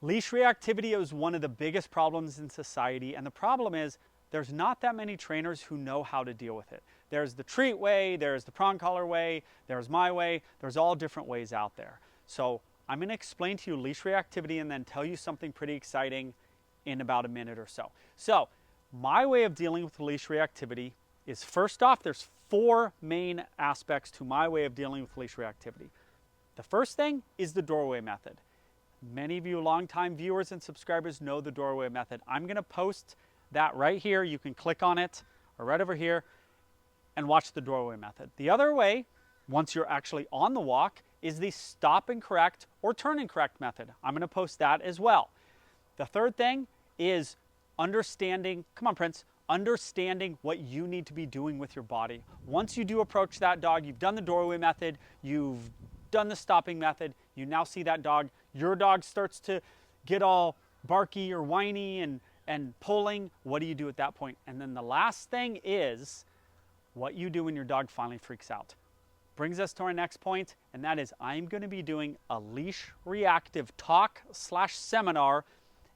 Leash reactivity is one of the biggest problems in society, and the problem is there's not that many trainers who know how to deal with it. There's the treat way, there's the prong collar way, there's my way, there's all different ways out there. So I'm going to explain to you leash reactivity and then tell you something pretty exciting in about a minute or so. So my way of dealing with leash reactivity is, first off, there's 4 main aspects to my way of dealing with leash reactivity. The first thing is the doorway method. Many of you longtime viewers and subscribers know the doorway method. I'm going to post that right here. You can click on it or right over here and watch the doorway method. The other way, once you're actually on the walk, is the stop and correct or turn and correct method. I'm going to post that as well. The third thing is understanding, come on Prince, understanding what you need to be doing with your body. Once you do approach that dog, you've done the doorway method, you've done the stopping method, you now see that dog, your dog starts to get all barky or whiny and pulling. What do you do at that point? And then the last thing is what you do when your dog finally freaks out. Brings us to our next point, and that is I'm going to be doing a leash reactive talk/seminar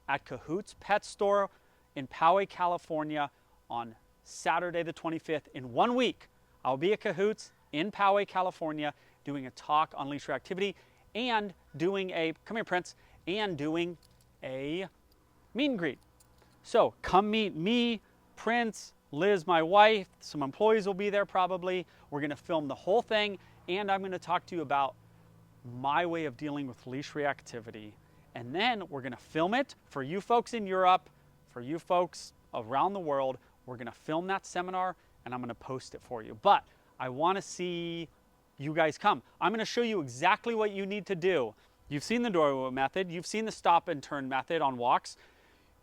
at Kahoots Pet Store in Poway, California on Saturday the 25th. In 1 week, I'll be at Kahoots in Poway, California, doing a talk on leash reactivity and doing a, come here Prince, and doing a meet and greet. So come meet me, Prince, Liz, my wife, some employees will be there probably. We're going to film the whole thing, and I'm going to talk to you about my way of dealing with leash reactivity. And then we're going to film it for you folks in Europe, for you folks around the world. We're going to film that seminar, and I'm going to post it for you. But I want to see you guys come. I'm going to show you exactly what you need to do. You've seen the doorway method. You've seen the stop and turn method on walks.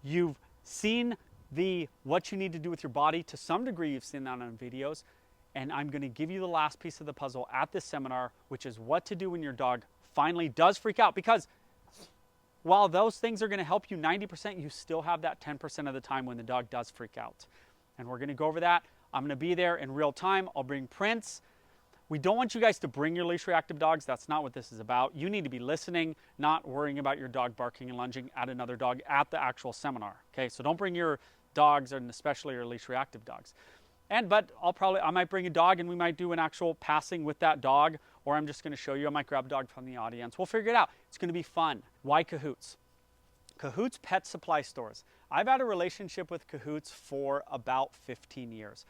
You've seen what you need to do with your body. To some degree, you've seen that on videos. And I'm going to give you the last piece of the puzzle at this seminar, which is what to do when your dog finally does freak out. Because while those things are going to help you 90%, you still have that 10% of the time when the dog does freak out. And we're going to go over that. I'm going to be there in real time. I'll bring Prince. We don't want you guys to bring your leash reactive dogs. That's not what this is about. You need to be listening, not worrying about your dog barking and lunging at another dog at the actual seminar. Okay, so don't bring your dogs, and especially your leash reactive dogs. But I might bring a dog and we might do an actual passing with that dog, or I'm just going to show you. I might grab a dog from the audience. We'll figure it out. It's going to be fun. Why Kahoots? Kahoots Pet Supply Stores. I've had a relationship with Kahoots for about 15 years.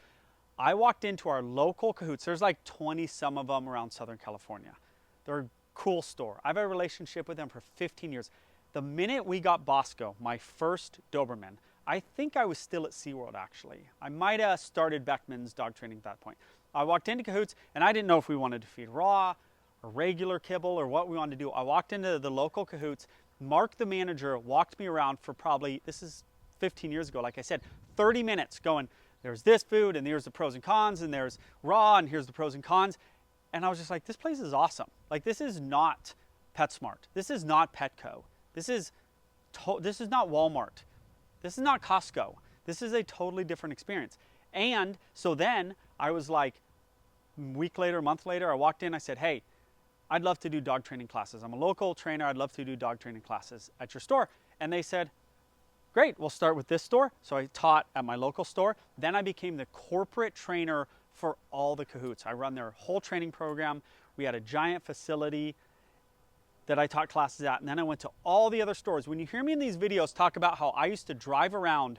I walked into our local Kahoots. There's like 20 some of them around Southern California. They're a cool store. I've had a relationship with them for 15 years. The minute we got Bosco, my first Doberman, I think I was still at SeaWorld actually. I might have started Beckman's dog training at that point. I walked into Kahoots and I didn't know if we wanted to feed raw or regular kibble or what we wanted to do. I walked into the local Kahoots. Mark, the manager, walked me around for probably, this is 15 years ago, like I said, 30 minutes going, there's this food and here's the pros and cons and there's raw and here's the pros and cons. And I was just like, this place is awesome. Like, this is not PetSmart. This is not Petco. This is not Walmart. This is not Costco. This is a totally different experience. And so then I was like, a week later, a month later, I walked in, I said, hey, I'd love to do dog training classes. I'm a local trainer. I'd love to do dog training classes at your store. And they said, great, we'll start with this store. So I taught at my local store. Then I became the corporate trainer for all the Kahoots. I run their whole training program. We had a giant facility that I taught classes at, and then I went to all the other stores. When you hear me in these videos talk about how I used to drive around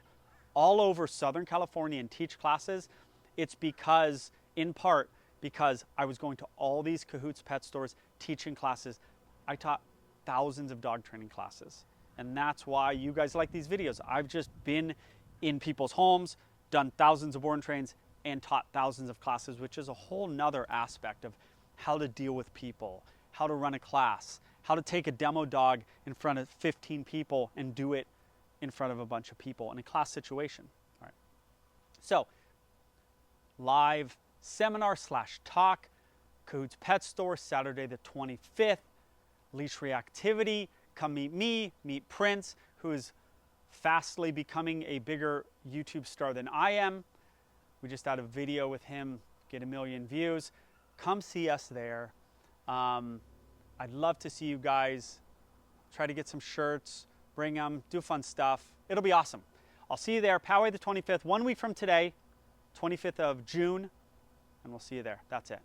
all over Southern California and teach classes, it's because, in part, because I was going to all these Kahoots pet stores teaching classes. I taught thousands of dog training classes, and that's why you guys like these videos. I've just been in people's homes, done thousands of board and trains, and taught thousands of classes, which is a whole nother aspect of how to deal with people, how to run a class, how to take a demo dog in front of 15 people and do it in front of a bunch of people in a class situation. All right. So, live seminar/talk, Kahoots Pet Store, Saturday the 25th. Leash reactivity, come meet me, meet Prince, who is fastly becoming a bigger YouTube star than I am. We just had a video with him get 1 million views. Come see us there. I'd love to see you guys. Try to get some shirts, bring them, do fun stuff. It'll be awesome. I'll see you there, Poway the 25th, 1 week from today, 25th of June, and we'll see you there. That's it.